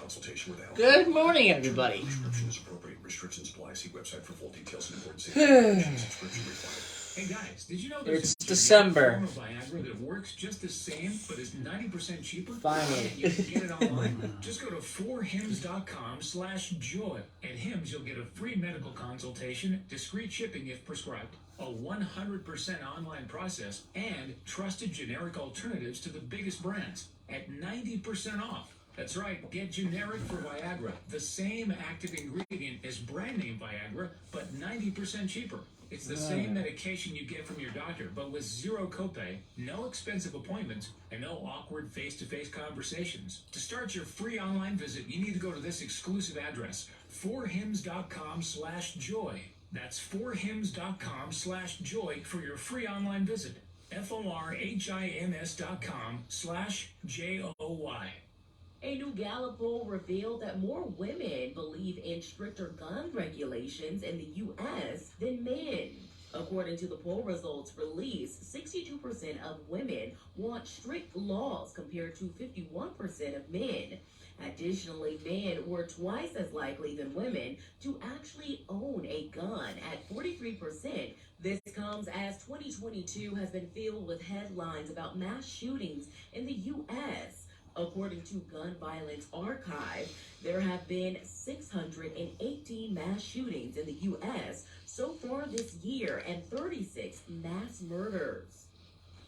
consultation with a health. Good morning, everybody. Prescription is appropriate. Restrictions apply. See website for full details and important safety information. Subscription required. Hey guys, did you know there's It's a December. form of Viagra that works just the same, but is 90% cheaper? Finally. And you can get it online. Just go to 4hims.com/joy. At Hims, you'll get a free medical consultation, discreet shipping if prescribed, a 100% online process, and trusted generic alternatives to the biggest brands at 90% off. That's right, get generic for Viagra, the same active ingredient as brand name Viagra, but 90% cheaper. It's the same medication you get from your doctor, but with zero copay, no expensive appointments, and no awkward face-to-face conversations. To start your free online visit, you need to go to this exclusive address, 4hims.com/joy. That's 4hims.com/joy for your free online visit. FORHIMS.com/JOY. A new Gallup poll revealed that more women believe in stricter gun regulations in the U.S. than men. According to the poll results released, 62% of women want strict laws compared to 51% of men. Additionally, men were twice as likely than women to actually own a gun at 43%. This comes as 2022 has been filled with headlines about mass shootings in the U.S. According to Gun Violence Archive, there have been 618 mass shootings in the U.S. so far this year and 36 mass murders.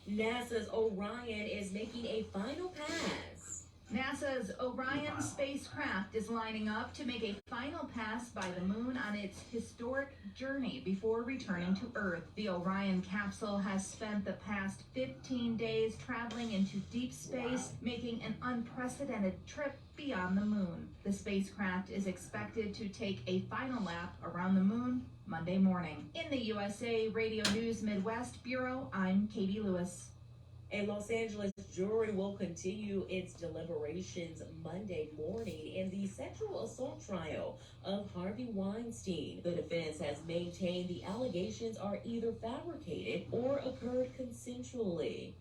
NASA's Orion is making a final pass. NASA's Orion spacecraft is lining up to make a final pass by the moon on its historic journey before returning to Earth. The Orion capsule has spent the past 15 days traveling into deep space, making an unprecedented trip beyond the moon. The spacecraft is expected to take a final lap around the moon Monday morning. In the USA Radio News Midwest Bureau, I'm Katie Lewis. A Los Angeles jury will continue its deliberations Monday morning in the sexual assault trial of Harvey Weinstein. The defense has maintained the allegations are either fabricated or occurred consensually.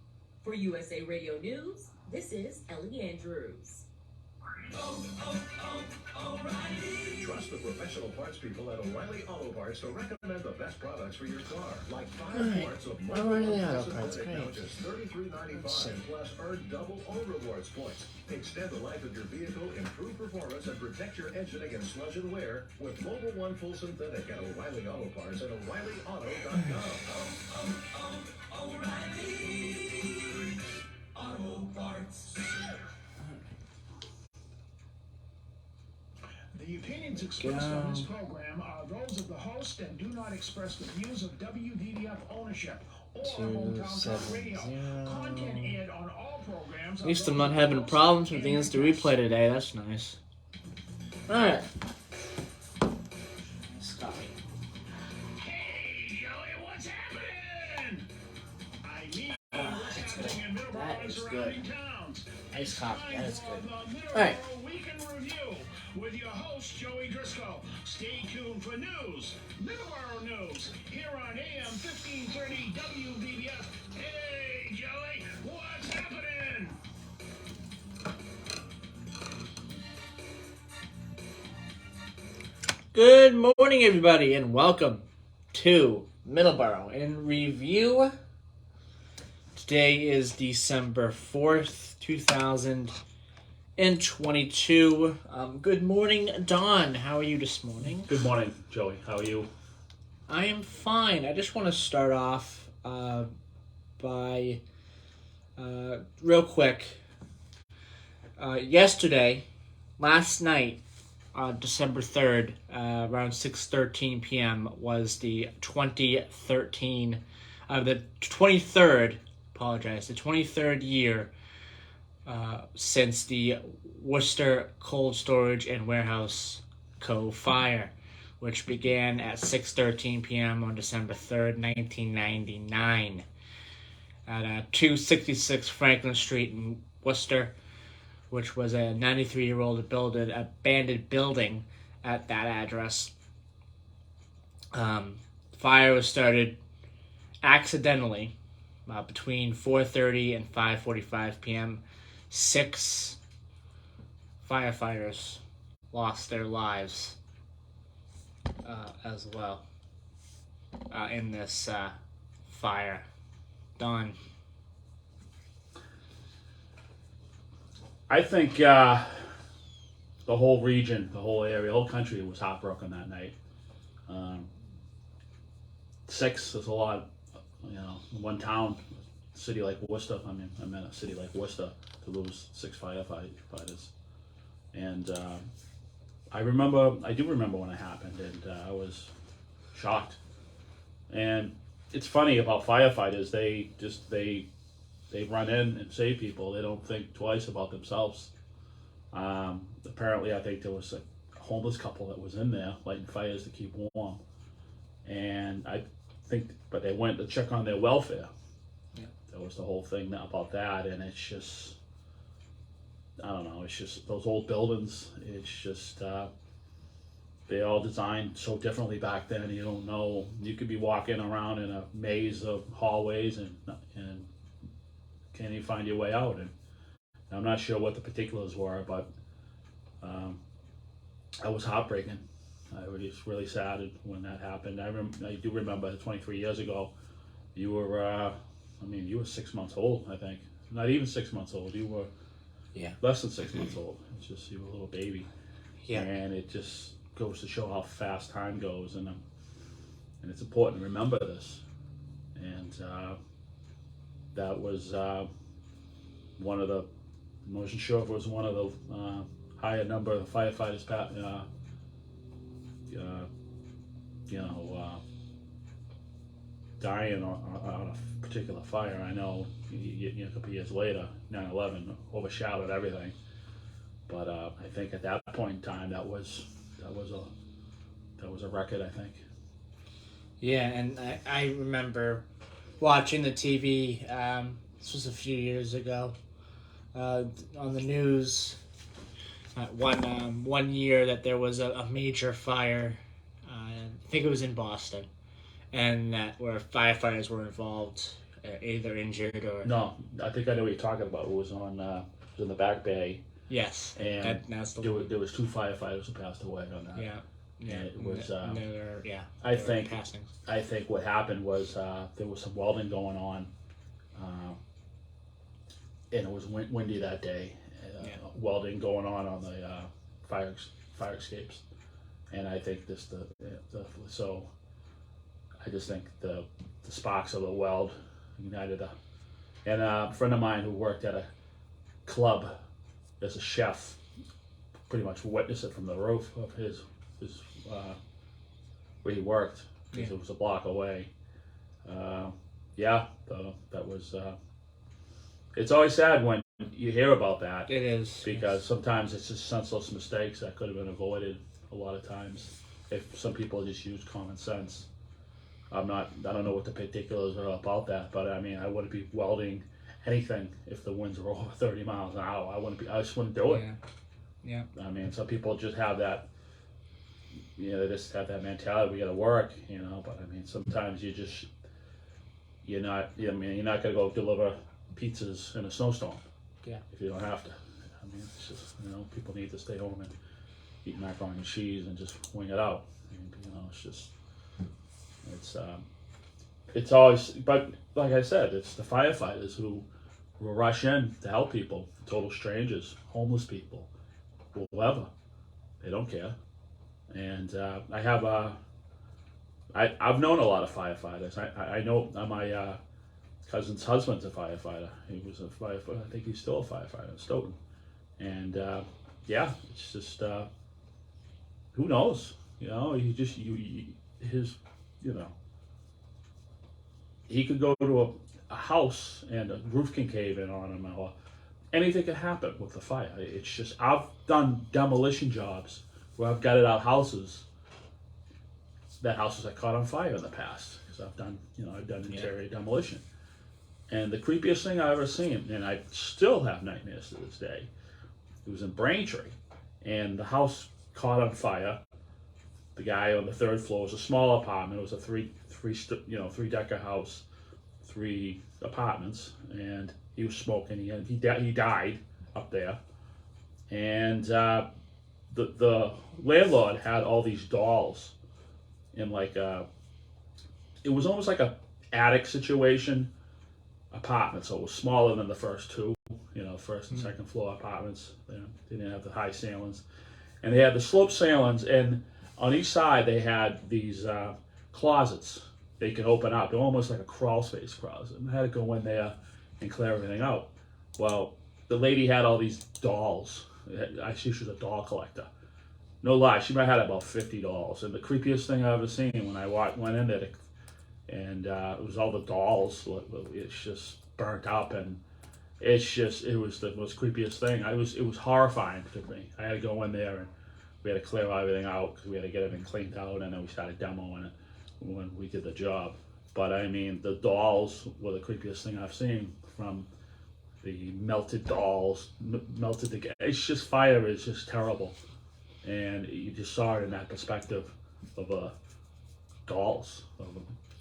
For USA Radio News, this is Ellie Andrews. O'Reilly. Trust the professional parts people at O'Reilly Auto Parts to recommend the best products for your car. Like 5 parts of O'Reilly Auto Parts, now great. just $33.95 plus earn double O rewards points. Extend the life of your vehicle, improve performance, and protect your engine against sludge and wear with Mobil 1 Full Synthetic at O'Reilly Auto Parts and O'ReillyAuto.com. O'Reilly Auto Parts. The opinions expressed on this program are those of the host and do not express the views of WDDF ownership or Hometown Talk Radio. Content aired on all programs. At least I'm not having problems with the instant replay today. That's nice. Alright. Hey, Joey, what's happening? I mean, what's happening in Middleboro That and is surrounding good. towns? Nice copy. That is good. Alright. Alright. Weekend Review with your host, Joey Driscoll. Stay tuned for news, Middleboro news, here on AM 1530 WVBF. Hey, Joey, what's happening? Good morning, everybody, and welcome to Middleboro in Review. Today is December 4th, 2022. Good morning, Don. How are you this morning? Good morning, Joey. How are you? I am fine. I just want to start off by real quick. Last night, December 3rd, around 6:13 p.m. was the 23rd year since the Worcester Cold Storage and Warehouse Co. fire, which began at 6:13 p.m. on December 3rd, 1999 at 266 Franklin Street in Worcester, which was a 93-year-old abandoned building at that address. Fire was started accidentally between 4:30 and 5:45 p.m. 6 firefighters lost their lives as well in this fire. Don. I think the whole region, the whole area, the whole country was heartbroken that night. 6 is a lot, one town, city like Worcester. I meant a city like Worcester to lose 6 firefighters. And I do remember when it happened, and I was shocked. And it's funny about firefighters, they run in and save people. They don't think twice about themselves. Apparently, I think there was a homeless couple that was in there lighting fires to keep warm. And but they went to check on their welfare. Yeah. That was the whole thing about that. And it's just, I don't know, it's just those old buildings. It's just, they all designed so differently back then. You don't know. You could be walking around in a maze of hallways and can't even find your way out. And I'm not sure what the particulars were, but I was heartbreaking. I was really sad when that happened. I do remember 23 years ago, you were, you were 6 months old, I think. Not even 6 months old. You were less than 6 months old. It's just, you were a little baby. Yeah. And it just goes to show how fast time goes. And it's important to remember this. And that was one of the, I wasn't sure if it was one of the higher number of firefighters dying on a particular fire. I know a couple of years later, 9/11 overshadowed everything. But I think at that point in time, that was a record, I think. Yeah, and I remember watching the TV. This was a few years ago. On the news, one year that there was a major fire. I think it was in Boston, and where firefighters were involved, either injured or. No, I think I know what you're talking about. It was it was in the Back Bay. Yes, and that's the there was 2 firefighters who passed away on that. Yeah. Yeah, and it was. I think what happened was there was some welding going on, and it was windy that day. Welding going on the fire escapes, and I think so. I just think the sparks of the weld ignited and a friend of mine who worked at a club as a chef pretty much witnessed it from the roof of his where he worked, because it was a block away. That was. It's always sad when you hear about that. It is, because sometimes it's just senseless mistakes that could have been avoided a lot of times if some people just use common sense. I don't know what the particulars are about that, but I wouldn't be welding anything if the winds were over 30 miles an hour. I just wouldn't do it. Yeah. Some people just have that, they just have that mentality, we gotta work, but sometimes you're not gonna go deliver pizzas in a snowstorm. Yeah. If you don't have to. It's just, people need to stay home and eat macaroni and cheese and just wing it out. It's always, but like I said, it's the firefighters who rush in to help people, total strangers, homeless people, whoever. They don't care. And I've known a lot of firefighters. I know my cousin's husband's a firefighter. He was a firefighter. I think he's still a firefighter in Stoughton. And it's just who knows? He could go to a house and a roof can cave in on him, or anything could happen with the fire. It's just, I've done demolition jobs where I've gutted out houses that caught on fire in the past, because I've done interior demolition. And the creepiest thing I've ever seen, and I still have nightmares to this day, it was in Braintree, and the house caught on fire. The guy on the 3rd floor was a small apartment. It was a three-decker house, 3 apartments, and he was smoking. He died up there, and the landlord had all these dolls in like it was almost like a attic situation apartment, so it was smaller than the first two, first and second floor apartments. They didn't have the high ceilings, and they had the slope ceilings, and on each side they had these closets they could open up. They're almost like a crawl space closet, and I had to go in there and clear everything out. Well, the lady had all these dolls. She was a doll collector. No lie, she might have had about 50 dolls, and the creepiest thing I ever seen when I went in there, and it was all the dolls. It's just burnt up, and it was the most creepiest thing. It was horrifying to me. I had to go in there, and we had to clear everything out because we had to get everything cleaned out, and then we started demoing it when we did the job. But I mean, the dolls were the creepiest thing I've seen. From the melted dolls, melted together. It's just fire is just terrible, and you just saw it in that perspective of dolls, of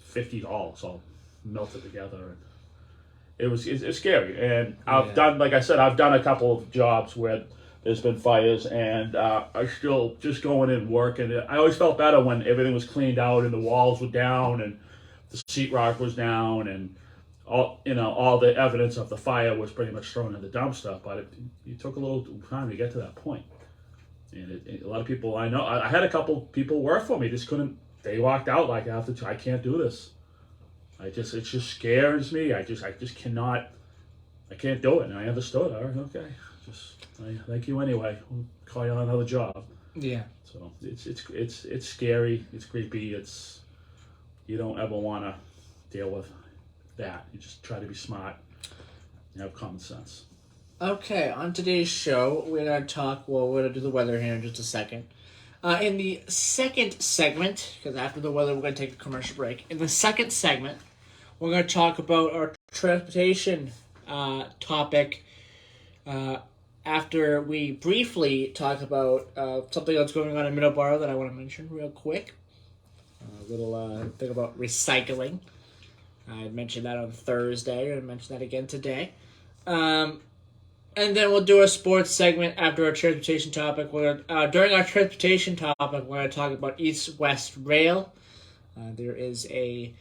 50 dolls all melted together, and it's scary. And I've done, like I said, I've done a couple of jobs where there's been fires, and I still just going in working. I always felt better when everything was cleaned out and the walls were down and the sheetrock was down and all the evidence of the fire was pretty much thrown in the dumpster. But it took a little time to get to that point. And a lot of people I know, I had a couple people work for me, just couldn't. They walked out like I can't do this. It just scares me. I just cannot. I can't do it. And I understood. All right, okay. Thank you anyway. We'll call you on another job. Yeah. So it's scary. It's creepy. You don't ever want to deal with that. You just try to be smart and have common sense. Okay, on today's show, we're going to talk, we're going to do the weather here in just a second. In the second segment, because after the weather, we're going to take a commercial break. In the second segment, we're going to talk about our transportation topic after we briefly talk about something that's going on in Middleboro that I want to mention real quick. A little thing about recycling. I mentioned that on Thursday, and I mentioned that again today. And then we'll do a sports segment after our transportation topic. During our transportation topic, we're going to talk about East-West Rail. There is a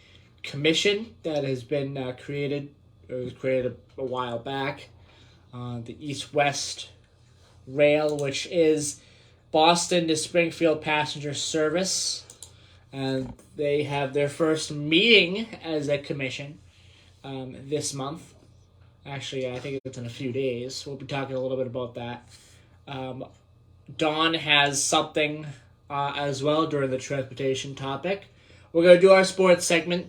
commission that has been created. It was created a while back. The East-West Rail, which is Boston to Springfield passenger service. And they have their first meeting as a commission this month. Actually, I think it's in a few days. We'll be talking a little bit about that. Dawn has something as well during the transportation topic. We're going to do our sports segment.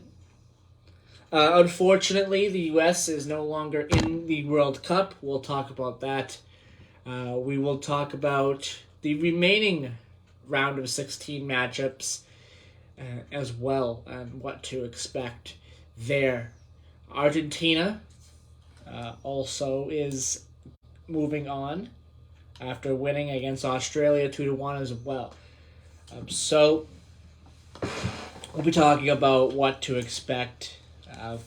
Unfortunately, the U.S. is no longer in the World Cup. We'll talk about that. We will talk about the remaining round of 16 matchups as well, and what to expect there. Argentina also is moving on after winning against Australia 2-1 as well. So we'll be talking about what to expect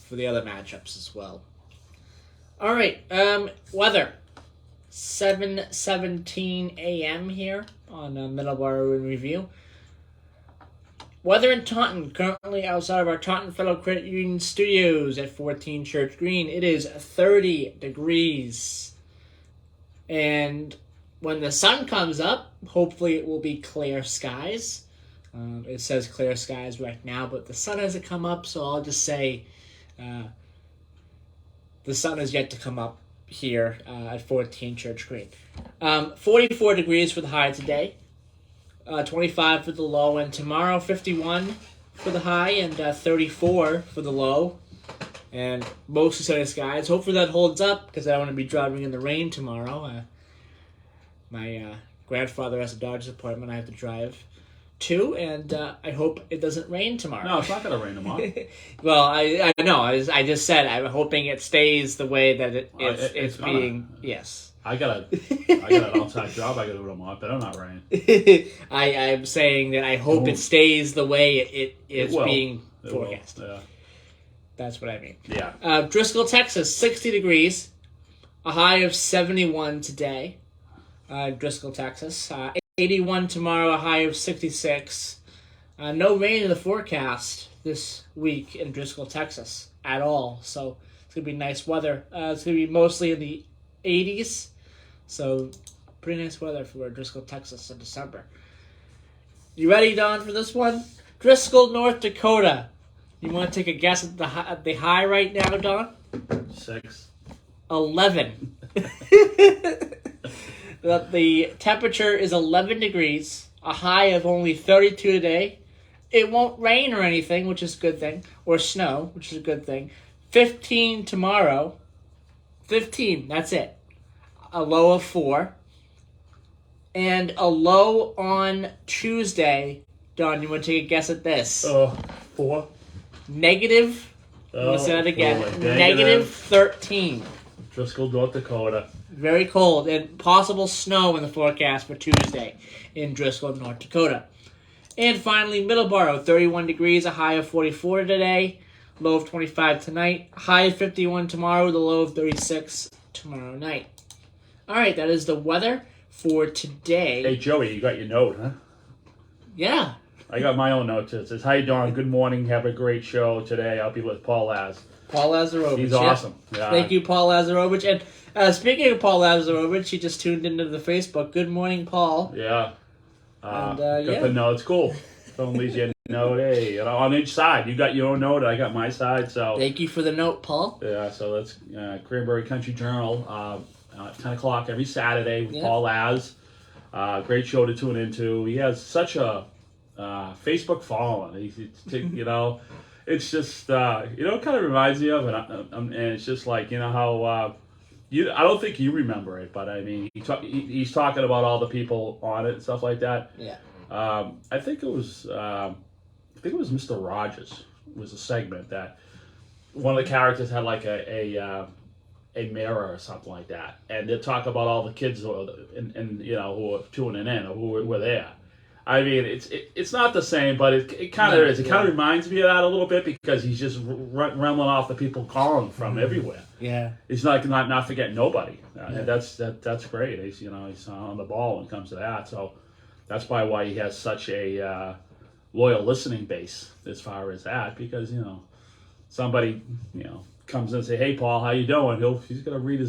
for the other matchups as well. All right, weather. 7:17 a.m. here on Middleboro in Review. Weather in Taunton, currently outside of our Taunton Federal Credit Union studios at 14 Church Green. It is 30 degrees. And when the sun comes up, hopefully it will be clear skies. It says clear skies right now, but the sun hasn't come up, so I'll just say the sun is yet to come up here at 14 Church Green. 44 degrees for the high today. 25 for the low, and tomorrow 51 for the high and 34 for the low, and mostly sunny skies. Hopefully that holds up because I don't want to be driving in the rain tomorrow. My grandfather has a doctor's appointment I have to drive to, and I hope it doesn't rain tomorrow. No, it's not going to rain tomorrow. Well, I know. I just said I'm hoping it stays the way that it's being. Yes. I got an outside job I got to do tomorrow. Better not rain. I'm saying that I hope it stays the way it is being forecast. Yeah. That's what I mean. Yeah. Driscoll, Texas, 60 degrees. A high of 71 today. Driscoll, Texas. 81 tomorrow, a high of 66. No rain in the forecast this week in Driscoll, Texas at all. So it's going to be nice weather. It's going to be mostly in the 80s. So pretty nice weather for Driscoll, Texas in December. You ready, Don, for this one? Driscoll, North Dakota. You want to take a guess at the high right now, Don? 6. 11. The temperature is 11 degrees, a high of only 32 today. It won't rain or anything, which is a good thing, or snow, which is a good thing. 15 tomorrow. 15, that's it. A low of 4. And a low on Tuesday. Don, you want to take a guess at this? 4. Negative. I'm going to say that again. Negative 13. Driscoll, North Dakota. Very cold and possible snow in the forecast for Tuesday in Driscoll, North Dakota. And finally, Middleboro, 31 degrees, a high of 44 today, low of 25 tonight, high of 51 tomorrow, the low of 36 tomorrow night. All right, that is the weather for today. Hey, Joey, you got your note, huh? Yeah. I got my own note, too. It says, "Hi, Dawn. Good morning. Have a great show today. I'll be with Paul Laz." Paul Lazarovich. He's awesome. Yeah. Thank you, Paul Lazarovich. And speaking of Paul Lazarovich, he just tuned into the Facebook. Good morning, Paul. Yeah. And, got yeah. the note. It's cool. Someone leaves you a note. Hey, on each side. You got your own note. I got my side. So Thank you for the note, Paul. yeah. So that's Cranberry Country Journal. 10 o'clock every Saturday with Paul Laz. Great show to tune into. He has such a Facebook following. You know, it's just it kind of reminds me of it, and it's just like how I don't think you remember it, but I mean he's talking about all the people on it and stuff like that. Yeah. I think it was Mr. Rogers was a segment that one of the characters had like a mirror or something like that, and they'd talk about all the kids who were tuning in or who were there. I mean, it's not the same, but it kind of is. It kind of reminds me of that a little bit because he's just rambling off the people calling from everywhere. Yeah, He's not forgetting nobody, and that's great. He's on the ball when it comes to that. So that's probably why he has such a loyal listening base as far as that, because somebody comes in and say, "Hey, Paul, how you doing?" He's gonna read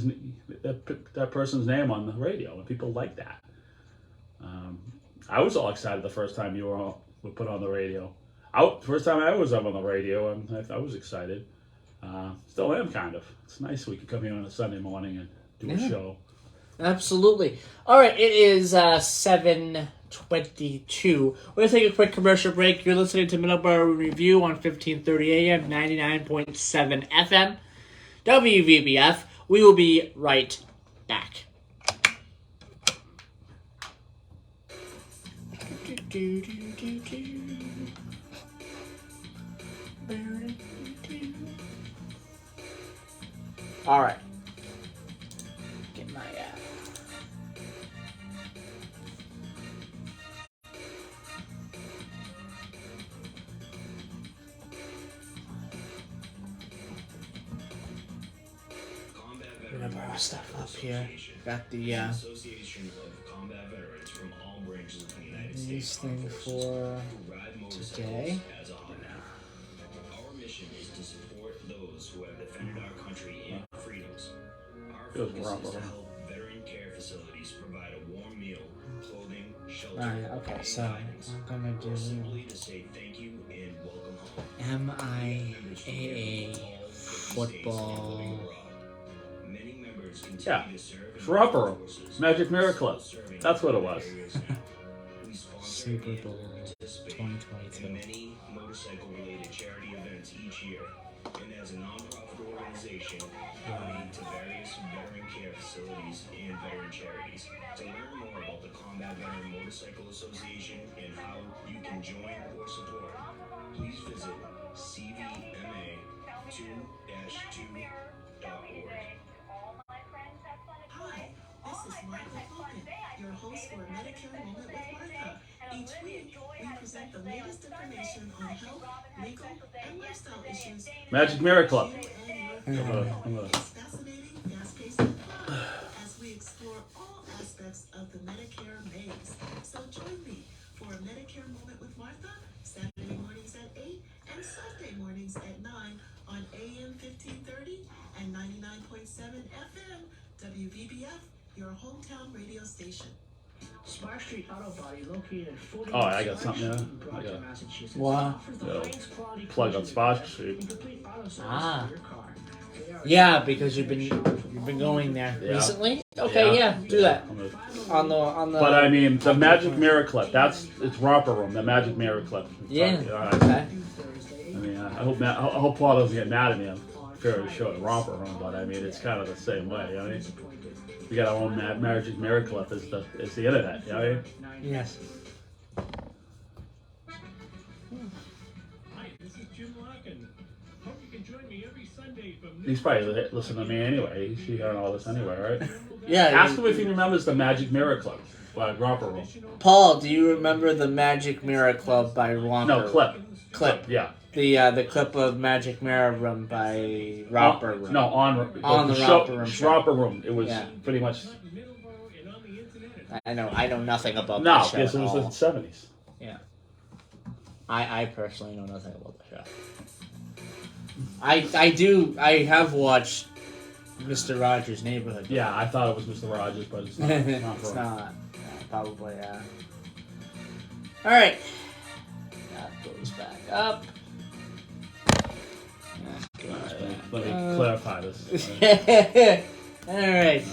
that person's name on the radio, and people like that. I was all excited the first time you were put on the radio. First time I was up on the radio, and I was excited. Still am kind of. It's nice we could come here on a Sunday morning and do a show. Absolutely. All right, it is 7:22. We're going to take a quick commercial break. You're listening to Middleboro Review on 1530 AM, 99.7 FM, WVBF. We will be right back. All right. Get my Middleboro stuff up here. Got the Association of Combat Veterans from all branches of the United news States thing Armed for Forces who ride motorcycles today. as a hobby. Our mission is to support those who have defended our country and freedoms. Our focus is to help veteran care facilities provide a warm meal, clothing, shelter, Alright, okay, so guidance, I'm gonna or do simply to say thank you and welcome home. MIAA football. Many members continue Yeah, to serve in Rumpero, forces, Magic Miracle. serving That's what it was. areas now. We sponsor Super and Bowl participate 2022. in many motorcycle-related charity events each year, and as a non-profit organization, donate to various veteran care facilities and veteran charities. To learn more about the Combat Veteran Motorcycle Association and how you can join or support, please visit cvma2-2.org. Hi, this is Martha Fulton, your host for Medicare Moment with Martha. Each week, we present the latest information on health, legal, and lifestyle issues. Magic Miracle. You and your family. It's fascinating, fast-paced, and fun as we explore all aspects of the So join me for a Medicare Moment with Martha, Saturday mornings at 8 and Sunday mornings at 9 on AM 1530 and 99.7 FM, WVBF, your hometown radio station. Spark Street Auto Body, located at 40 Oh, I got something there. I got Massachusetts. What? Offers the highest quality plug on Spark Street. and complete auto service Ah. for your car. They are Yeah, because you've been going there Yeah. recently. Okay, yeah, do that I'm gonna- on the. But I mean, the Magic Mirror clip, it's romper room, the Magic Mirror clip. Yeah. I Okay. mean, I hope Paul doesn't get mad at me. I'm fairly sure the romper room, but I mean, it's kind of the same way. I mean, we got our own Magic Mirror clip. It's the internet. You know what I mean? Yes. Hi, this is Jim Larkin. Hope you can join me every Sunday from He's probably listening to me anyway. He's hearing all this anyway, right? Yeah. Ask him if he remembers the Magic Mirror clip by romper room. Paul, do you remember the Magic Mirror Club by Romper? No, clip. Clip. Yeah. The clip of Magic Mirror Room by Romper Room. No, on the Romper Room show. Romper room. It was Yeah. pretty much. Middleboro and on the internet. I know nothing about No, that show. yes, it at was all. the 70s. Yeah. I personally know nothing about the show. I have watched Mr. Rogers' Neighborhood. Yeah, I thought it was Mr. Rogers, but it's not. It's not. Yeah, probably, yeah. Alright. That goes back up. That goes back Let me up. clarify this. Alright. All right.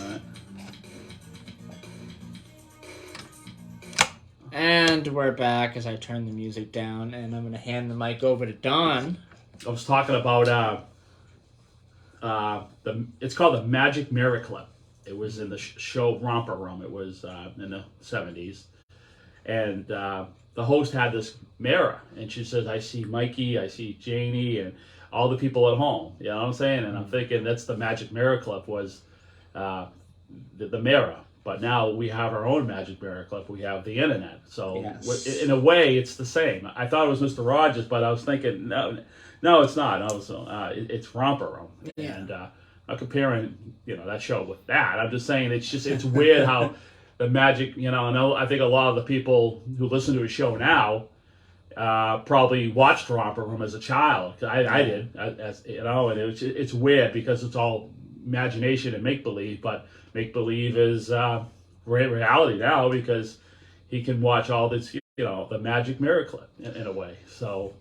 And we're back as I turn the music down, and I'm going to hand the mic over to Don. I was talking about it's called the Magic Mirror clip. It was in the show Romper Room. It was in the 70s, and the host had this mirror, and she says, "I see Mikey, I see Janie, and all the people at home." You know what I'm saying? And I'm thinking that's the Magic Mirror clip was the mirror. But now we have our own Magic Mirror clip. We have the internet. So Yes. in a way, it's the same. I thought it was Mr. Rogers, but I was thinking, no, it's not. It's Romper Room. Yeah. And I'm comparing, that show with that. I'm just saying it's weird how the magic, and I think a lot of the people who listen to his show now probably watched Romper Room as a child. I did, and it's weird because it's all imagination and make-believe, but make-believe is reality now because he can watch all this, the Magic Mirror clip in a way. So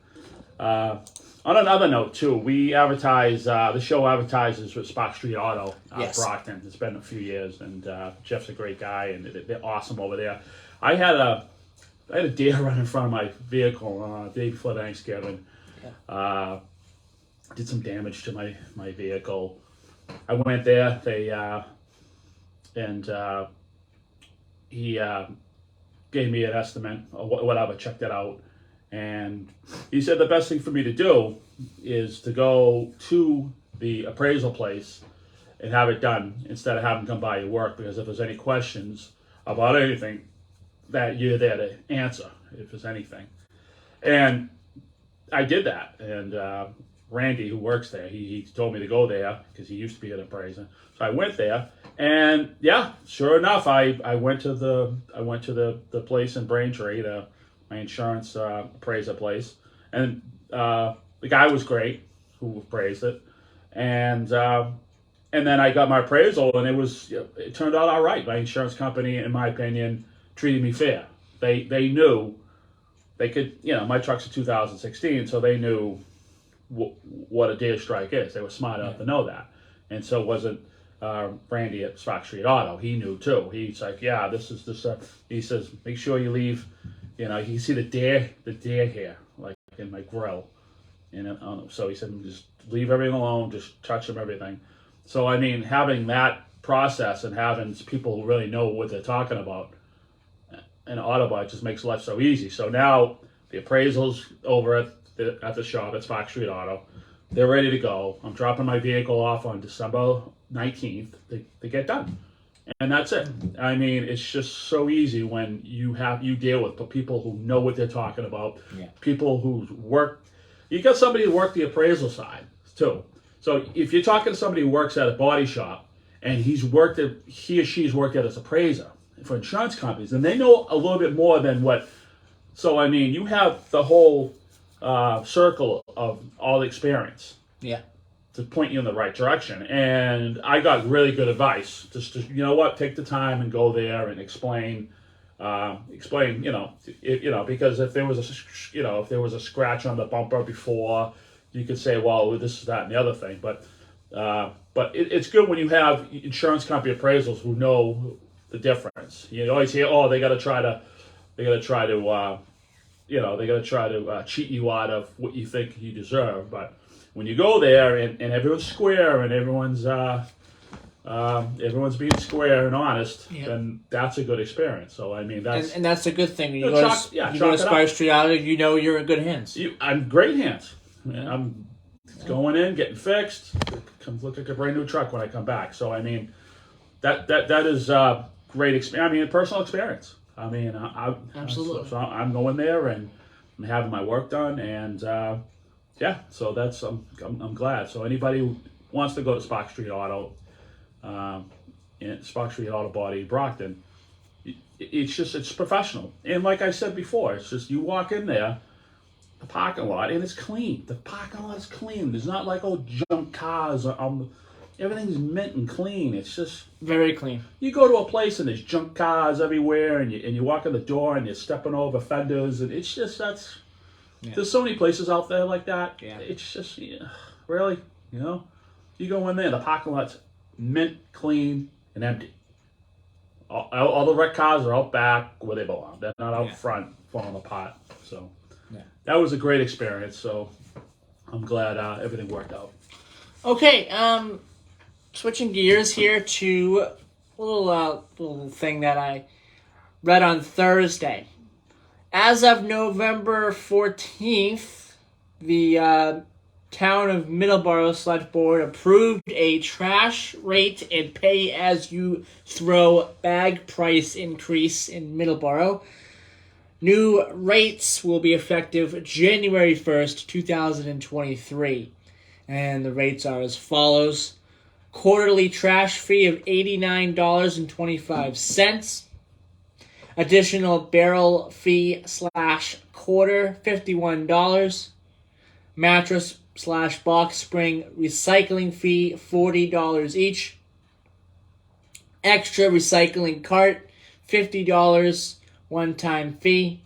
on another note too, we advertise, the show advertises with Spark Street Auto, Yes. Brockton. It's been a few years, and Jeff's a great guy, and they're awesome over there. I had a deer run in front of my vehicle the day before Thanksgiving. Yeah. Did some damage to my vehicle. I went there. He gave me an estimate or whatever, checked it out, and he said the best thing for me to do is to go to the appraisal place and have it done instead of having them come by your work, because if there's any questions about anything, that you're there to answer if there's anything. And I did that, and Randy, who works there, he told me to go there because he used to be an appraiser. So I went there, and yeah, sure enough, I went to the place in Braintree, my insurance appraiser place, and the guy was great who appraised it, and then I got my appraisal, and it turned out all right. My insurance company, in my opinion, treated me fair. They knew they could, my truck's a 2016, so they knew what a deer strike is. They were smart enough to know that. And so it wasn't Randy at Spark Street Auto. He knew too. He's like, yeah, this is this. He says, make sure you leave. You can see the deer hair like in my grill. So he said, just leave everything alone. Just touch them, everything. So I mean, having that process and having people who really know what they're talking about in Autobot just makes life so easy. So now the appraisal's over at the shop at Spark Street Auto. They're ready to go. I'm dropping my vehicle off on December 19th to get done. And that's it. I mean, it's just so easy when you deal with people who know what they're talking about. Yeah. People who work. You got somebody who work the appraisal side too. So if you're talking to somebody who works at a body shop and he or she's worked at his appraiser, for insurance companies, and they know a little bit more than what. So I mean, you have the whole circle of all the experience Yeah. to point you in the right direction. And I got really good advice. Just to, you know what, take the time and go there and explain. Because if there was a scratch on the bumper before, you could say, well, this is that and the other thing. But it's good when you have insurance company appraisals who know the difference. You always hear, oh, they got to try to cheat you out of what you think you deserve. But when you go there and everyone's square and everyone's being square and honest, then that's a good experience. So I mean, and that's a good thing. You go to Squire Street Auto, you know you're in good hands. I'm great hands. Yeah. I'm going in, getting fixed. Comes look like a brand new truck when I come back. So I mean, that is great experience. I mean, personal experience. I mean, absolutely. So I'm going there and I'm having my work done, and so that's I'm glad. So anybody who wants to go to Spark Street Auto, Spark Street Auto Body, Brockton, it's professional. And like I said before, it's just you walk in there, the parking lot, and it's clean. The parking lot is clean. There's not like old junk cars. Everything's mint and clean. It's just very clean. You go to a place and there's junk cars everywhere, and you walk in the door and you're stepping over fenders, and it's just there's so many places out there like that. Yeah. It's just really, you go in there, the parking lot's mint, clean, and empty. All the wrecked cars are out back where they belong. They're not out front falling apart. So that was a great experience. So I'm glad everything worked out. Okay, switching gears here to a little thing that I read on Thursday. As of November 14th, the Town of Middleboro Select Board approved a trash rate and pay-as-you-throw bag price increase in Middleboro. New rates will be effective January 1st, 2023. And the rates are as follows. Quarterly trash fee of $89.25. Additional barrel fee / quarter, $51. Mattress / box spring recycling fee, $40 each. Extra recycling cart, $50, one-time fee.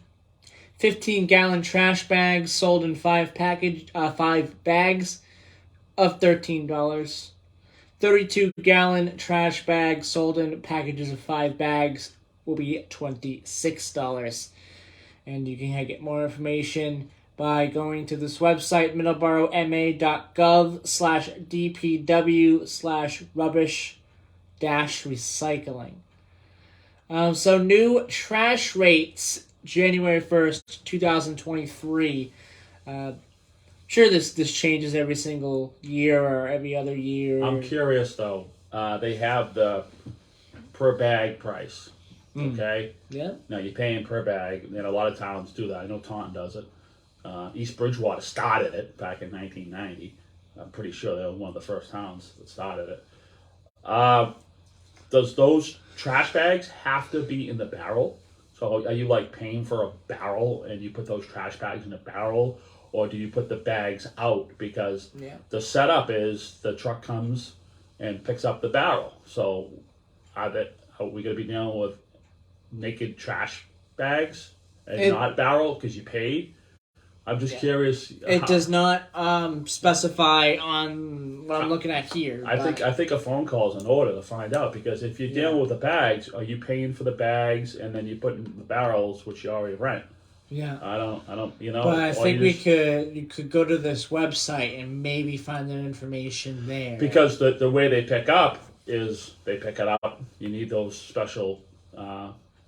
15-gallon trash bags sold in 5 bags of $13. 32-gallon trash bags sold in packages of 5 bags will be $26. And you can get more information by going to this website, middleboroma.gov/DPW/rubbish-recycling. So new trash rates, January 1st, 2023. Sure, this changes every single year or every other year. I'm curious, though. They have the per bag price, okay? Yeah. Now, you're paying per bag, and a lot of towns do that. I know Taunton does it. East Bridgewater started it back in 1990. I'm pretty sure they were one of the first towns that started it. Does those trash bags have to be in the barrel? So are you paying for a barrel and you put those trash bags in a barrel? Or do you put the bags out? Because the setup is the truck comes and picks up the barrel. So are we going to be dealing with naked trash bags and not barrel because you paid? I'm just curious. It does not specify on what I'm looking at here. I think a phone call is in order to find out, because if you're dealing with the bags, are you paying for the bags and then you put in the barrels, which you already rent? Yeah. I don't. But I think you could go to this website and maybe find that information there. Because the way they pick up is they pick it up. You need those special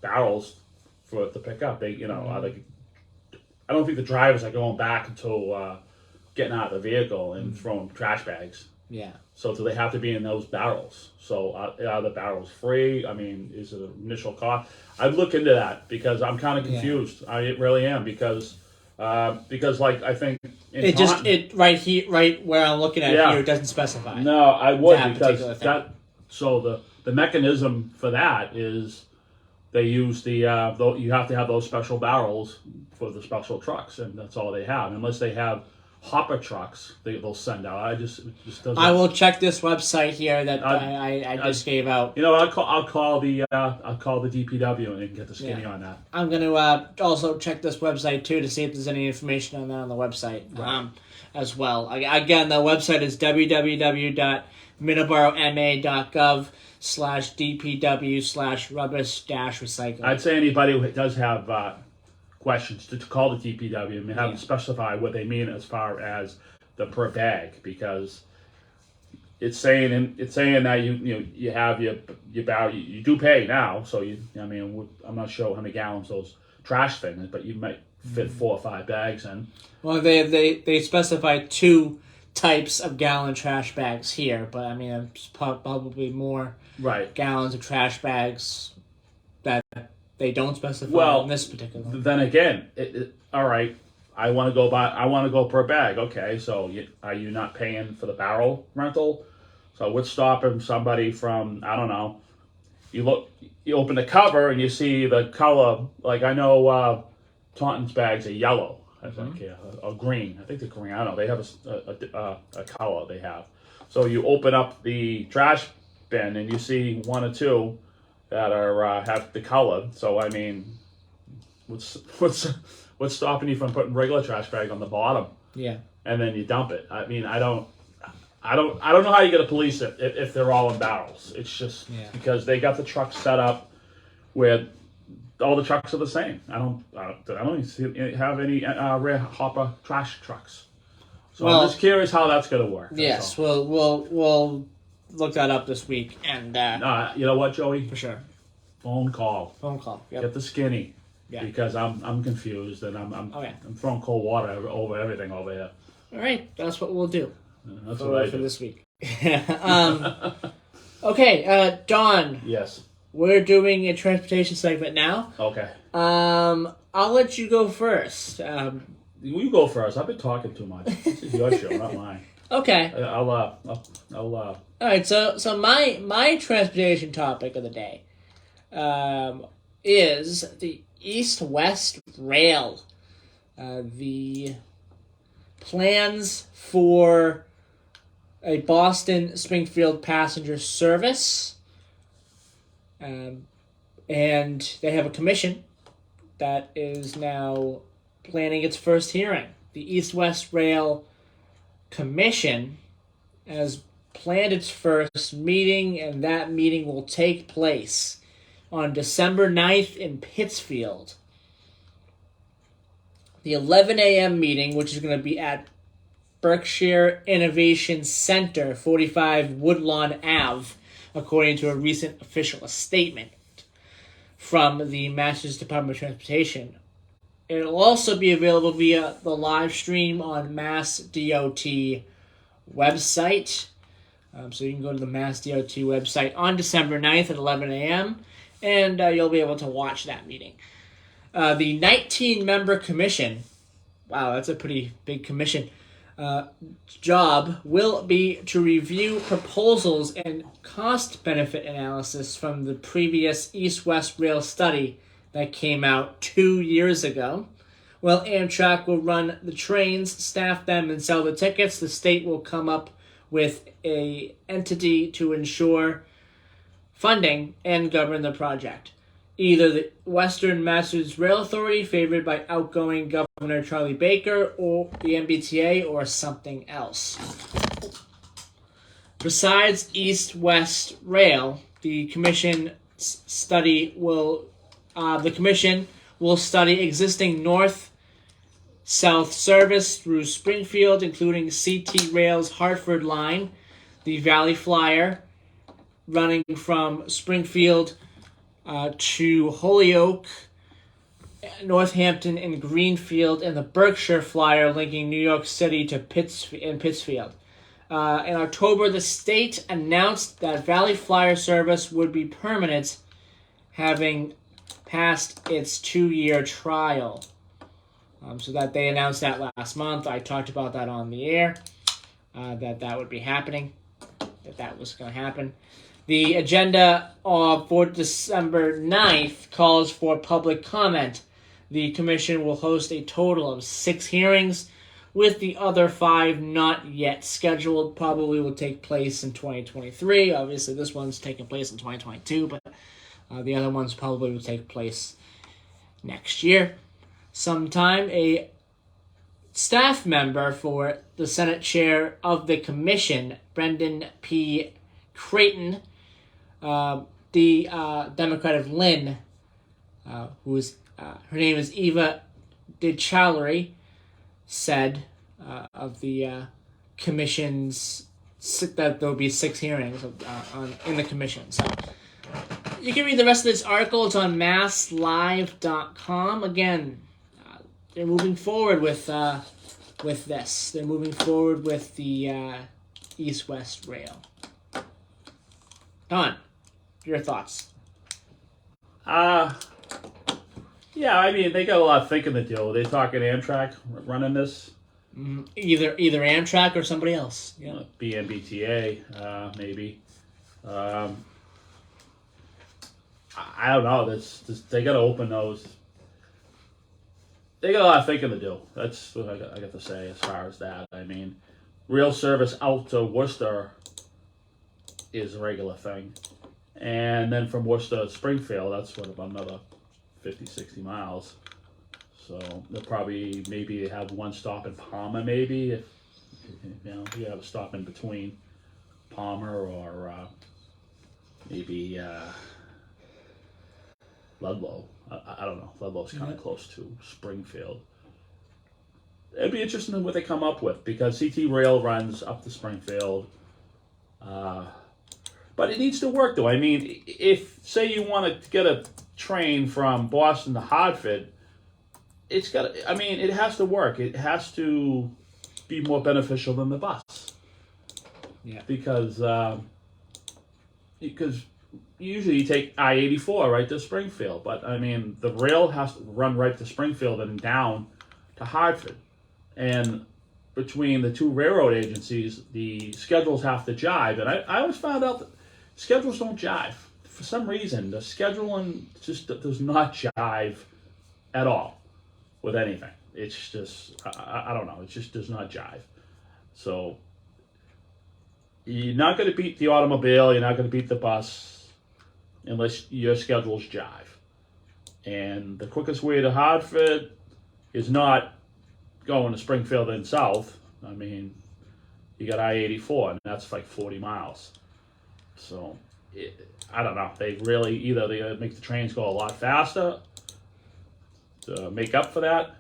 barrels for it to pick up. I don't think the drivers are going back until getting out of the vehicle and throwing trash bags. Yeah. So do they have to be in those barrels? So are the barrels free? I mean, is it an initial cost? I'd look into that because I'm kind of confused. Yeah. I really am because I think right where I'm looking at here, it doesn't specify. No, I would, because the mechanism for that is they use the you have to have those special barrels for the special trucks, and that's all they have. Unless they have hopper trucks, they'll send out. It just doesn't. I will check this website here that I just gave out. You know, I'll call the DPW and get the skinny on that. I'm going to also check this website too to see if there's any information on that on the website as well. Again, the website is www.middleboro.ma.gov/DPW/rubbish-recycling. I'd say anybody who does have questions to call the DPW and have them specify what they mean as far as the per bag, because it's saying that you have your barrel, you do pay now, so I'm not sure how many gallons those trash things, but you might fit 4 or 5 bags in. Well, they specify 2 types of gallon trash bags here, but I mean, it's probably more gallons of trash bags that they don't specify in this particular one. Then again, all right, I want to go per bag. Okay, so are you not paying for the barrel rental? So what's stopping somebody from, I don't know, you open the cover and you see the color, like I know Taunton's bags are yellow, I think, or green. I think they're green. I don't know. They have a color they have. So you open up the trash bin and you see 1 or 2 that are have the color. So I mean, what's stopping you from putting regular trash bag on the bottom? Yeah. And then you dump it. I mean, I don't know how you're gonna police it if they're all in barrels. It's just because they got the trucks set up where all the trucks are the same. I don't even have any rare hopper trash trucks. So I'm just curious how that's gonna work. Yes, we'll look that up this week, and you know what, Joey? For sure. Phone call. Yep. Get the skinny. Yeah. Because I'm confused and I'm throwing cold water over everything over here. All right, that's what we'll do. That's what I do for this week. Okay, Don. Yes. We're doing a transportation segment now. Okay. I'll let you go first. You go first. I've been talking too much. This is your show, not mine. Okay. I'll All right. So my transportation topic of the day, is the East-West Rail. The plans for a Boston-Springfield passenger service. And they have a commission that is now planning its first hearing. The East-West Rail Commission has planned its first meeting, and that meeting will take place on December 9th in Pittsfield. The 11 a.m. meeting, which is going to be at Berkshire Innovation Center, 45 Woodlawn Ave, according to a recent official statement from the Massachusetts Department of Transportation. It'll also be available via the live stream on Mass DOT website. So you can go to the Mass DOT website on December 9th at 11 a.m., and you'll be able to watch that meeting. The 19-member commission, wow, that's a pretty big commission, job will be to review proposals and cost-benefit analysis from the previous East-West Rail study that came out 2 years ago. While Amtrak will run the trains, staff them, and sell the tickets, the state will come up with an entity to ensure funding and govern the project. Either the Western Massachusetts Rail Authority, favored by outgoing Governor Charlie Baker, or the MBTA, or something else. Besides East-West Rail, the commission will study existing north-south service through Springfield, including CT Rail's Hartford line, the Valley Flyer, running from Springfield to Holyoke, Northampton, and Greenfield, and the Berkshire Flyer linking New York City to Pittsfield. In October, the state announced that Valley Flyer service would be permanent, having passed its 2-year trial. So that they announced that last month. I talked about that on the air, that would be happening, that was going to happen. The agenda for December 9th calls for public comment. The commission will host a total of 6 hearings, with the other 5 not yet scheduled. Probably will take place in 2023. Obviously, this one's taking place in 2022, but the other ones probably will take place next year. Sometime a staff member for the Senate chair of the commission, Brendan P. Creighton, the Democrat of Lynn, who's her name is Eva DeChallery, said of the commission's that there will be 6 hearings in the commission. So you can read the rest of this article. It's on masslive.com. Again, they're moving forward with this. They're moving forward with the East-West Rail. Don, your thoughts? Yeah, I mean, they got a lot of thinking to do. They're talking Amtrak running this. Either Amtrak or somebody else. Yeah. BMBTA, maybe. I don't know. They got to open those. They got a lot of thinking to do. That's what I got to say as far as that. I mean, rail service out to Worcester is a regular thing. And then from Worcester to Springfield, that's what, about another 50, 60 miles. So they'll probably maybe have one stop in Palmer, maybe, if you have a stop in between Palmer or maybe Ludlow. I don't know. Ludlow's kind of close to Springfield. It'd be interesting what they come up with, because CT Rail runs up to Springfield. But it needs to work, though. I mean, if, say, you want to get a train from Boston to Hartford, it has to work. It has to be more beneficial than the bus. Yeah. Because usually you take I-84 right to Springfield, but I mean, the rail has to run right to Springfield and down to Hartford. And between the two railroad agencies, the schedules have to jive. And I always found out that schedules don't jive. For some reason, the scheduling just does not jive at all with anything. It's just, I don't know, it just does not jive. So you're not going to beat the automobile, you're not going to beat the bus unless your schedules jive. And the quickest way to Hartford is not going to Springfield and south. I mean, you got I-84, and that's like 40 miles. So, I don't know. They make the trains go a lot faster to make up for that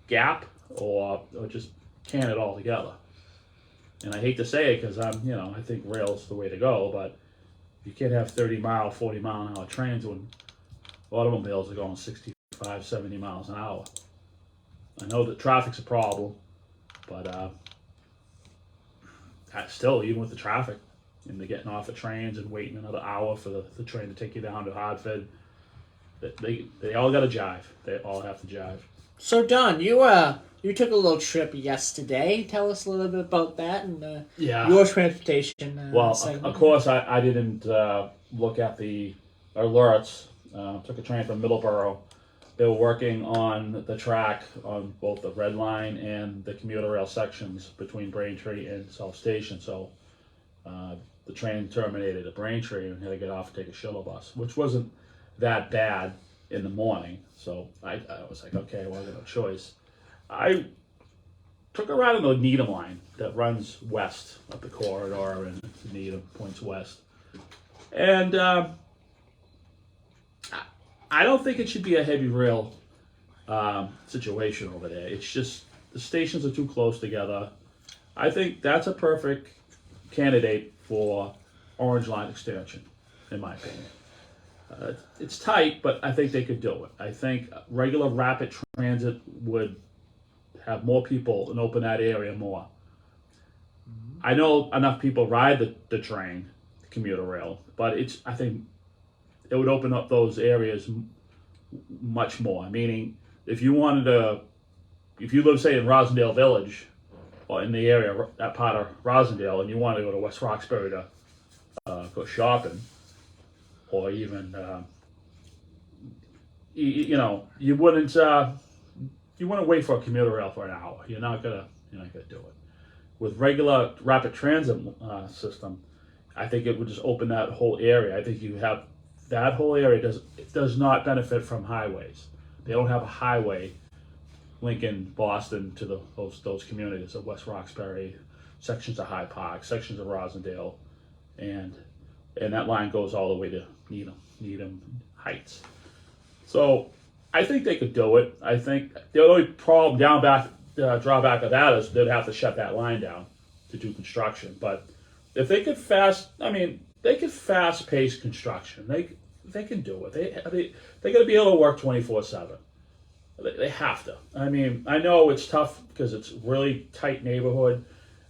gap, or just can it all together. And I hate to say it, because I think rail's the way to go, but you can't have 30-mile, 40-mile-an-hour trains when automobiles are going 65, 70 miles an hour. I know that traffic's a problem, but still, even with the traffic, and they're getting off the trains and waiting another hour for the train to take you down to Hartford, they all got to jive. They all have to jive. So, Don, you took a little trip yesterday. Tell us a little bit about that and your transportation segment. Of course, I didn't look at the alerts. Took a train from Middleboro. They were working on the track on both the Red Line and the commuter rail sections between Braintree and South Station. So the train terminated at Braintree and had to get off and take a shuttle bus, which wasn't that bad in the morning. So I was like, okay, well, I got no choice. I took a ride on the Needham line that runs west up the corridor, and Needham points west. And I don't think it should be a heavy rail situation over there. It's just the stations are too close together. I think that's a perfect candidate for Orange Line extension, in my opinion. It's tight, but I think they could do it. I think regular rapid transit would have more people and open that area more. I know enough people ride the train, the commuter rail, but I think it would open up those areas much more. Meaning, if you live, say, in Rosendale Village, or in the area, that part of Rosendale, and you want to go to West Roxbury to go shopping, or even you wouldn't wait for a commuter rail for an hour. You're not gonna do it. With regular rapid transit system, I think it would just open that whole area. I think you have that whole area does not benefit from highways. They don't have a highway linking Boston to those communities of West Roxbury, sections of Hyde Park, sections of Rosendale, and that line goes all the way to Needham Heights. So I think they could do it. I think the only drawback of that is they'd have to shut that line down to do construction. But if they could fast pace construction. They can do it. They got to be able to work 24/7. They have to. I mean, I know it's tough because it's a really tight neighborhood,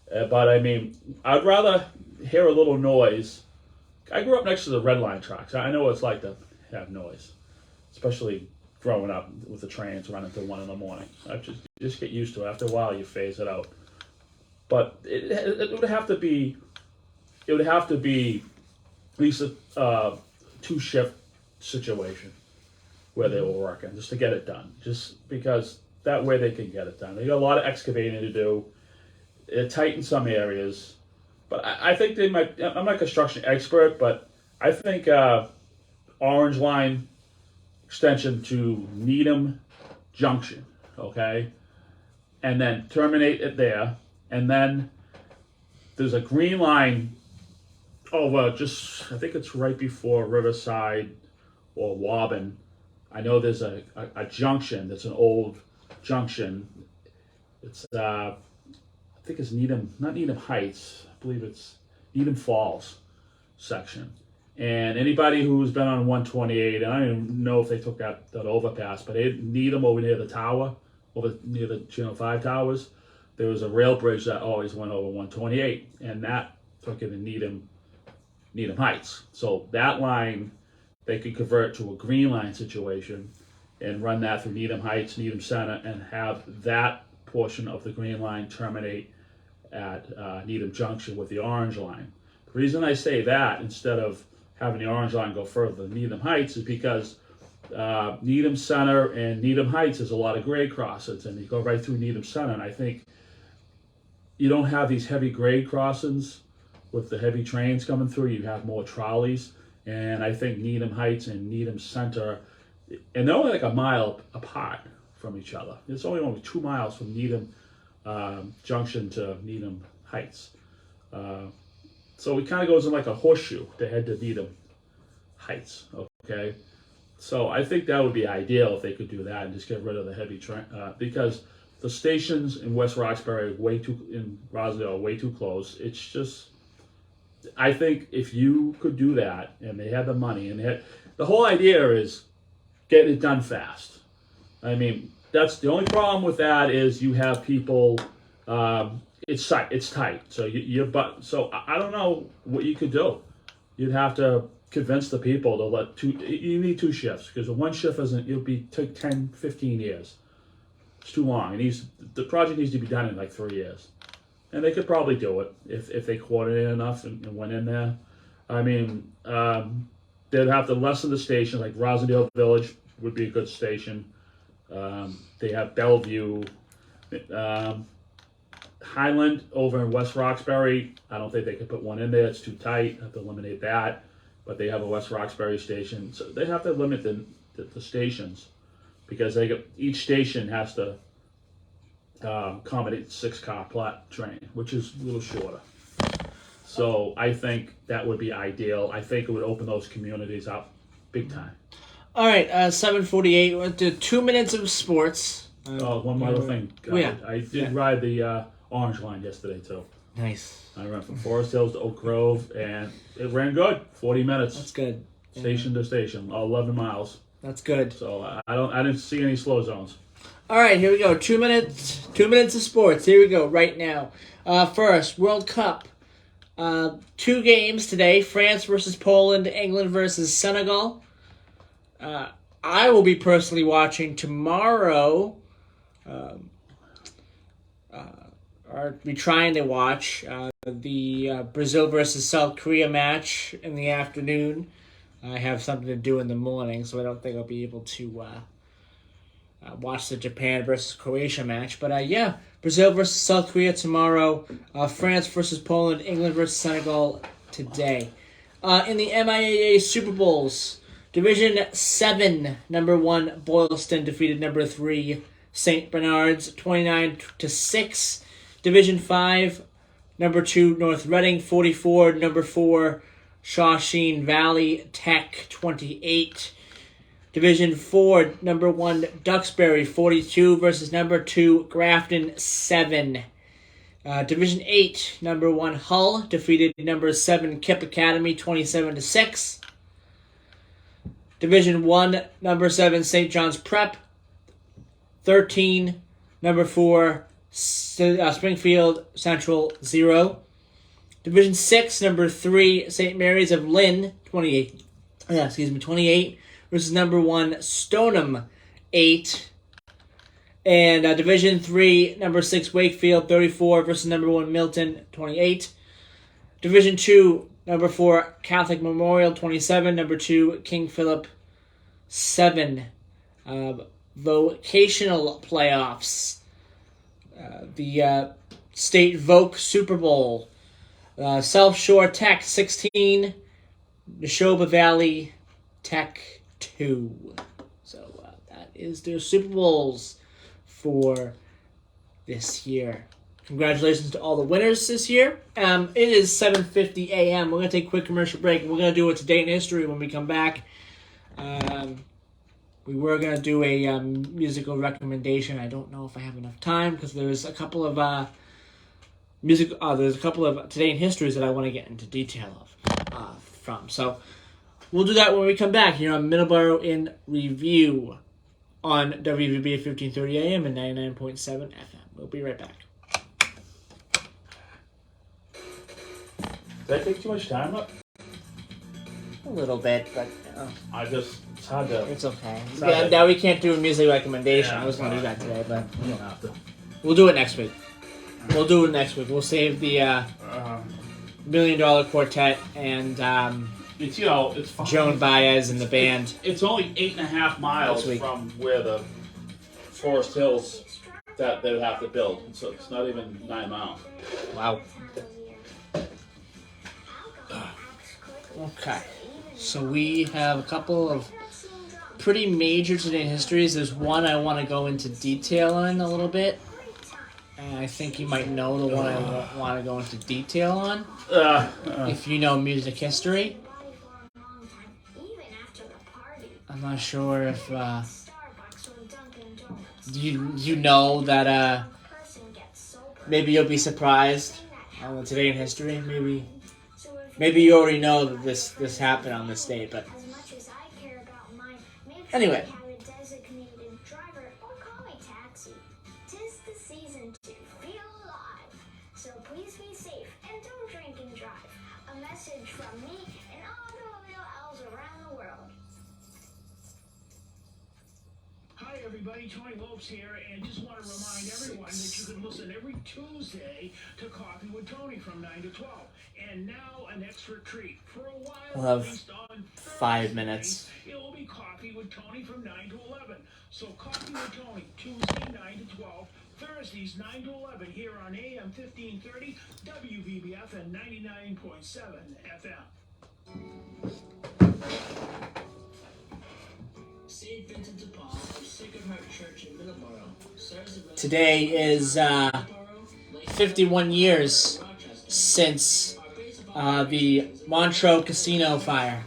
but I mean, I'd rather hear a little noise. I grew up next to the Red Line tracks. I know what it's like to have noise, especially growing up with the trains running till 1 a.m. I just get used to it. After a while, you phase it out. But it would have to be. It would have to be at least a 2-shift situation where they were working just to get it done. Just because that way they can get it done. They got a lot of excavating to do. It's tight in some areas, but I think they might. I'm not a construction expert, but I think Orange Line extension to Needham Junction, okay, and then terminate it there, and then there's a green line over I think it's right before Riverside or Woburn. I know there's a junction that's an old junction. It's I think it's not Needham Heights. I believe it's Needham Falls section. And anybody who's been on 128, and I don't even know if they took that overpass, but Needham over near the tower, over near the Channel 5 towers, there was a rail bridge that always went over 128, and that took it to Needham Heights. So that line, they could convert to a green line situation and run that through Needham Heights, Needham Center, and have that portion of the green line terminate at Needham Junction with the orange line. The reason I say that instead of having the orange line go further than Needham Heights is because Needham Center and Needham Heights is a lot of grade crossings, and you go right through Needham Center, and I think you don't have these heavy grade crossings with the heavy trains coming through. You have more trolleys, and I think Needham Heights and Needham Center, and they're only like a mile apart from each other. It's only 2 miles from Needham Junction to Needham Heights. So it kind of goes in like a horseshoe to head to Needham Heights, okay? So I think that would be ideal if they could do that and just get rid of the heavy train, because the stations in West Roxbury in Rosedale are way too close. It's just, I think if you could do that and they had the money and the whole idea is getting it done fast. I mean, that's the only problem with that is you have people, it's tight. So so I don't know what you could do. You'd have to convince the people to you need 2 shifts, because one shift take 10, 15 years. It's too long. The project needs to be done in like 3 years. And they could probably do it if they coordinated enough and went in there. I mean, they'd have to lessen the station, like Rosendale Village would be a good station. They have Bellevue. Highland over in West Roxbury, I don't think they could put one in there. It's too tight. Have to eliminate that. But they have a West Roxbury station. So they have to limit the stations, because each station has to accommodate 6-car train, which is a little shorter. So I think that would be ideal. I think it would open those communities up big time. All right, 7:48. We're to 2 minutes of sports. One more thing. I did ride the Orange Line yesterday too. Nice. I ran from Forest Hills to Oak Grove, and it ran good. 40 minutes. That's good. Station to station, 11 miles. That's good. So I didn't see any slow zones. All right, here we go. 2 minutes. 2 minutes of sports. Here we go. Right now. First, World Cup. 2 games today: France versus Poland, England versus Senegal. I will be personally watching tomorrow. Or be trying to watch the Brazil versus South Korea match in the afternoon. I have something to do in the morning, so I don't think I'll be able to watch the Japan versus Croatia match. But yeah, Brazil versus South Korea tomorrow. France versus Poland. England versus Senegal today. In the MIAA Super Bowls, Division 7, number 1 Boylston defeated number 3 St. Bernard's 29-6. Division 5, number 2 North Reading 44, number 4 Shawsheen Valley Tech 28. Division 4, number 1 Duxbury 42 versus number 2 Grafton 7. Division 8, number 1 Hull defeated number 7 Kip Academy 27-6. Division 1, number 7 St. John's Prep 13, number 4 Springfield Central 0. Division 6, number 3 St. Mary's of Lynn 28 versus number 1 Stoneham 8. And Division 3, number 6 Wakefield 34 versus number 1 Milton 28. Division 2, number 4 Catholic Memorial 27, number 2 King Philip 7. Vocational playoffs. The State Voc Super Bowl. South Shore Tech 16, Neshoba Valley Tech 2. So that is their Super Bowls for this year. Congratulations to all the winners this year. It is 7:50 a.m. We're going to take a quick commercial break. We're going to do a Today in History when we come back. We were going to do a musical recommendation. I don't know if I have enough time because there's a couple of Today in Histories that I want to get into detail of from. So we'll do that when we come back here on Middleboro in Review on WVB at 1530 AM and 99.7 FM. We'll be right back. Did that take too much time up? A little bit, but it's hard to. it's okay. Okay. Now we can't do a music recommendation. Yeah, I was going to do that today, but You don't have to. we'll do it next week. We'll save the $1 Million Quartet and It's fine. Joan Baez and the band. It's only 8.5 miles Next week. from where the Forest Hills that they would have to build, so it's not even 9 miles. Wow. Okay. So we have a couple of pretty major Today in Histories. There's one I want to go into detail on a little bit. And I think you might know the one I want to go into detail on. If you know music history. I'm not sure if you know that maybe you'll be surprised on the Today in History. Maybe you already know that this happened on this date, but anyway. Hi everybody, Tony Lopes here, and just want to remind everyone that you can listen every Tuesday to Coffee with Tony from 9 to 12. And now an extra treat. For a while, We'll have at least on 5 minutes. Thursdays, it will be Coffee with Tony from 9 to 11. So Coffee with Tony, Tuesday 9 to 12, Thursdays 9 to 11 here on AM 1530, WVBF and 99.7 FM. St. Vincent de Paul of Sacred Heart Church in Middleboro serves the Today is 51 years since the Montreux Casino fire.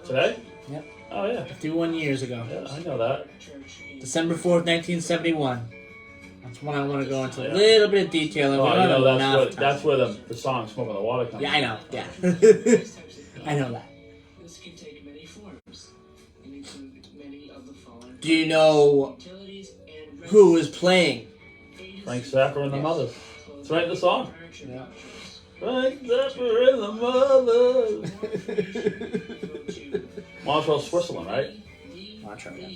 Today? Yep. Oh yeah. 51 years ago. Yeah, I know that. December 4th, 1971. That's one I want to go into a little bit of detail. Oh, We you don't know have enough time. that's where the song "Smoke on the Water" comes. Yeah, I know. Yeah. I know that. This can take many forms and include many of the following. Do you know Utilities and who was playing? Frank Zappa and the Mothers. It's right in the song. Yeah. Frank Zappa and the Mothers. Montreux, Switzerland, right? Montreux, yeah.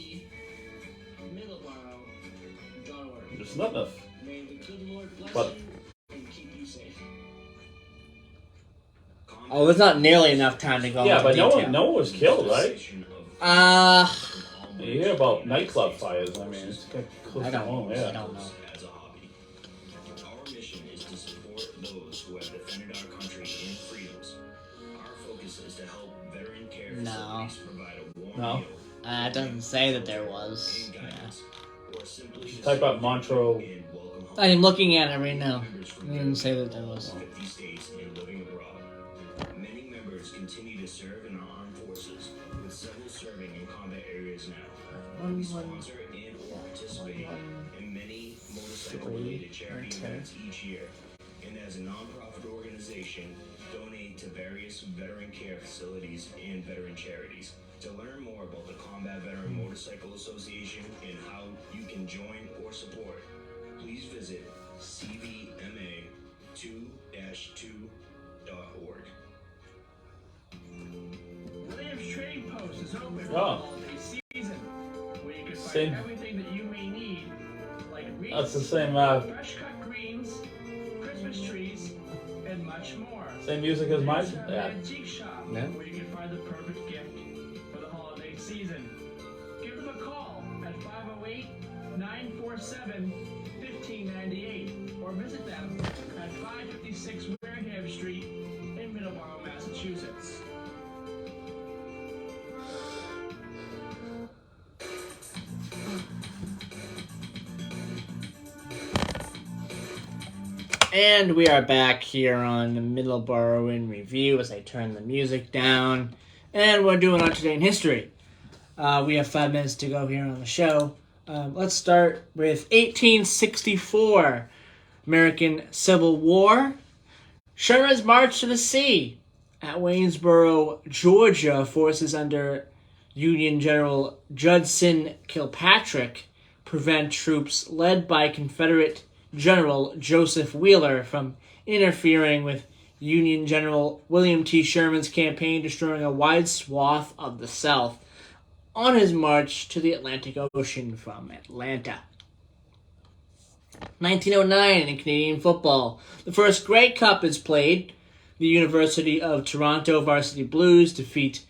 Middleboro.org. It's not enough. May the good Lord bless But- you and keep you safe. Oh, there's not nearly enough time to go Yeah, into but detail. no one was killed, right? You hear about nightclub fires. I mean, it's close I to don't home. know. I Yeah. don't know. As a hobby. Our mission is to support those who have defended our country and freedoms. Our focus is to help veteran care No. facilities provide a warm No. meal, It doesn't say that there was. and Yeah. guidance, or simply to Type say up Montreux. and welcome home. I am looking at it right now. Members from It didn't say that there all was. 50 states and living abroad. Many members continue to serve in our armed forces, with several serving in combat areas now. We sponsor and or participate in many motorcycle-related charity events each year, and as a nonprofit organization, donate to various veteran care facilities and veteran charities. To learn more about the Combat Veteran Motorcycle Association and how you can join or support, please visit cvma2-2.org. Williams Trading Post is open for Oh. the holiday season, where you can find Same. everything that you may need, like wreaths, That's the same. fresh cut greens, Christmas trees, and much more. Same music as mine. It's an Yeah. antique shop Yeah. where you can find the perfect gift for the holiday season. Give them a call at 508-947-1598 or visit them at 556 Wareham Street in Middleboro, Massachusetts. And we are back here on Middleboro in Review as I turn the music down. And we're doing on Today in History. We have 5 minutes to go here on the show. Let's start with 1864, American Civil War. Sherman's March to the Sea. At Waynesboro, Georgia, forces under Union General Judson Kilpatrick prevent troops led by Confederate General Joseph Wheeler from interfering with Union General William T. Sherman's campaign, destroying a wide swath of the South on his march to the Atlantic Ocean from Atlanta. 1909 in Canadian football. The first Grey Cup is played. The University of Toronto Varsity Blues defeat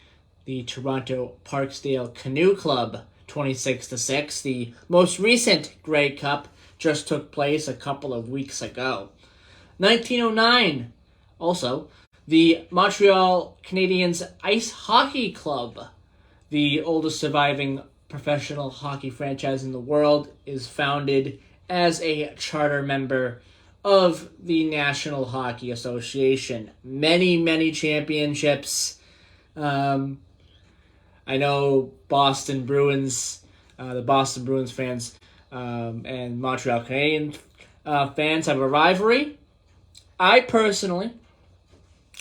the Toronto Parksdale Canoe Club 26-6. The most recent Grey Cup just took place a couple of weeks ago. 1909, also, the Montreal Canadiens Ice Hockey Club, the oldest surviving professional hockey franchise in the world, is founded as a charter member of the National Hockey Association. Many, many championships. I know Boston Bruins, the Boston Bruins fans, and Montreal Canadiens fans have a rivalry. I personally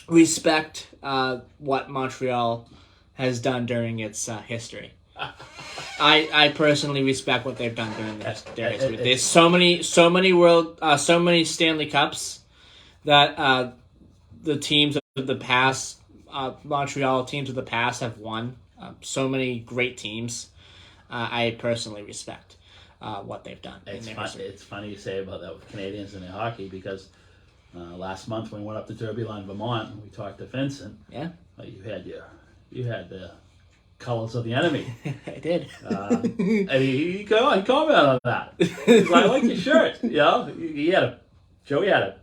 respect what Montreal has done during its history. I personally respect what they've done during their history. There's so many Stanley Cups that the teams of the past, Montreal teams of the past, have won. So many great teams. I personally respect what they've done. It's funny you say about that with Canadians and their hockey because last month when we went up to Derbyline, Vermont, and we talked to Vincent. Yeah, You had the colors of the enemy. I did. And he commented on that. He's like, I like your shirt. You know, Joey had a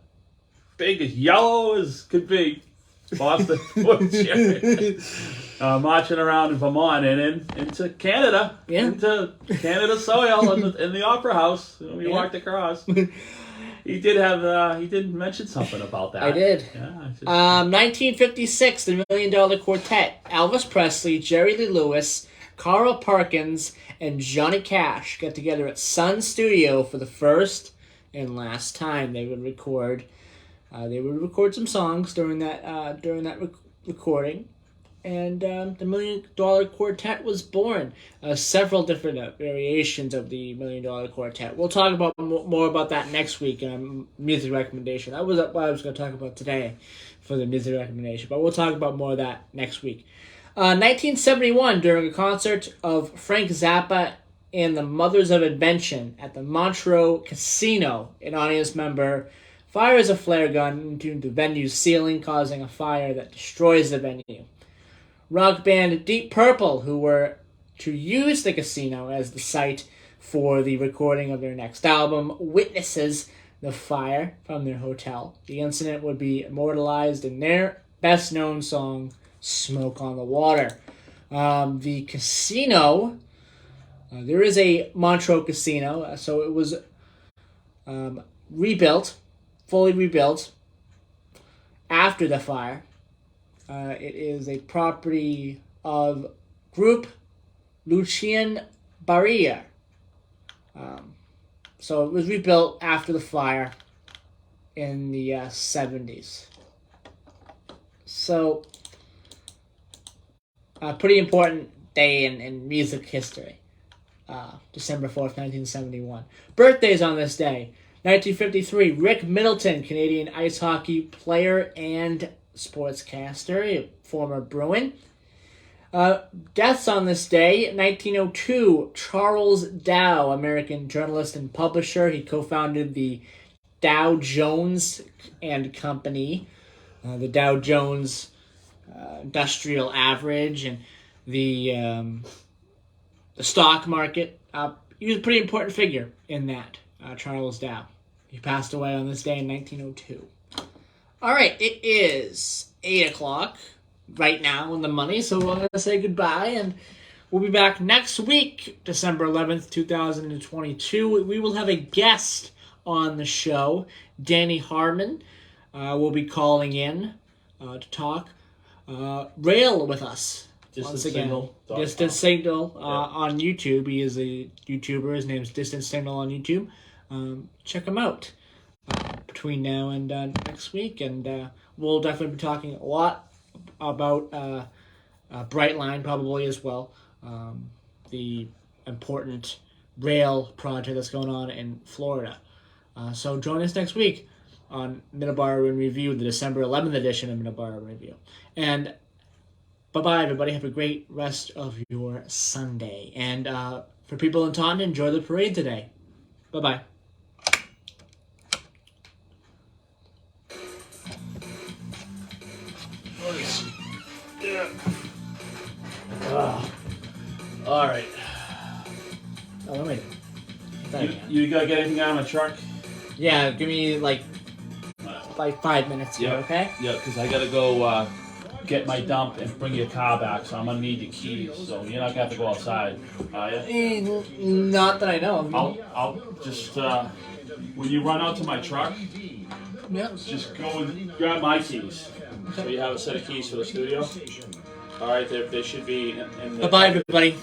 big as yellow as could be Boston shirt. Marching around in Vermont and into Canada, into Canada soil in the Opera House. When we walked across, he did mention something about that. I did. Yeah, 1956, the $1 Million Quartet. Elvis Presley, Jerry Lee Lewis, Carl Perkins, and Johnny Cash got together at Sun Studio for the first and last time they would record. They would record some songs during that recording. And the $1 Million Quartet was born. Several different variations of the $1 Million Quartet. We'll talk about more about that next week in a music recommendation. That was what I was going to talk about today for the music recommendation, but we'll talk about more of that next week. 1971, during a concert of Frank Zappa and the Mothers of Invention at the Montreux Casino, an audience member fires a flare gun into the venue's ceiling, causing a fire that destroys the venue. Rock band Deep Purple, who were to use the casino as the site for the recording of their next album, witnesses the fire from their hotel. The incident would be immortalized in their best-known song, Smoke on the Water. The casino, there is a Montreux casino, so it was fully rebuilt after the fire. It is a property of Group Lucien Barrière. So it was rebuilt after the fire in the 70s. So, a pretty important day in music history. December 4th, 1971. Birthdays on this day. 1953, Rick Middleton, Canadian ice hockey player and sportscaster, a former Bruin. Deaths on this day. 1902, Charles Dow, American journalist and publisher. He co-founded the Dow Jones and Company, the Dow Jones Industrial Average, and the stock market. He was a pretty important figure in that, Charles Dow. He passed away on this day in 1902. All right, it is 8 o'clock right now on the money, so we're going to say goodbye, and we'll be back next week, December 11th, 2022. We will have a guest on the show. Danny Harmon will be calling in to talk rail with us. Once again, Distant Signal on YouTube. He is a YouTuber. His name is Distant Signal on YouTube. Check him out between now and next week, and we'll definitely be talking a lot about Brightline probably as well. The important rail project that's going on in Florida. So join us next week on Middleboro in Review, the December 11th edition of Middleboro in Review. And bye-bye, everybody. Have a great rest of your Sunday. And for people in Taunton, enjoy the parade today. Bye-bye. Yeah. All right. Oh, wait. You gotta get anything out of my truck? Yeah, give me like 5 minutes here, okay? Yeah, because I gotta go get my dump and bring your car back, so I'm gonna need your keys. So you're not gonna have to go outside, are you? Not that I know of. I'll just when you run out to my truck, just go and grab my keys. So you have a set of keys for the studio. All right, they should be in the. Bye-bye, everybody.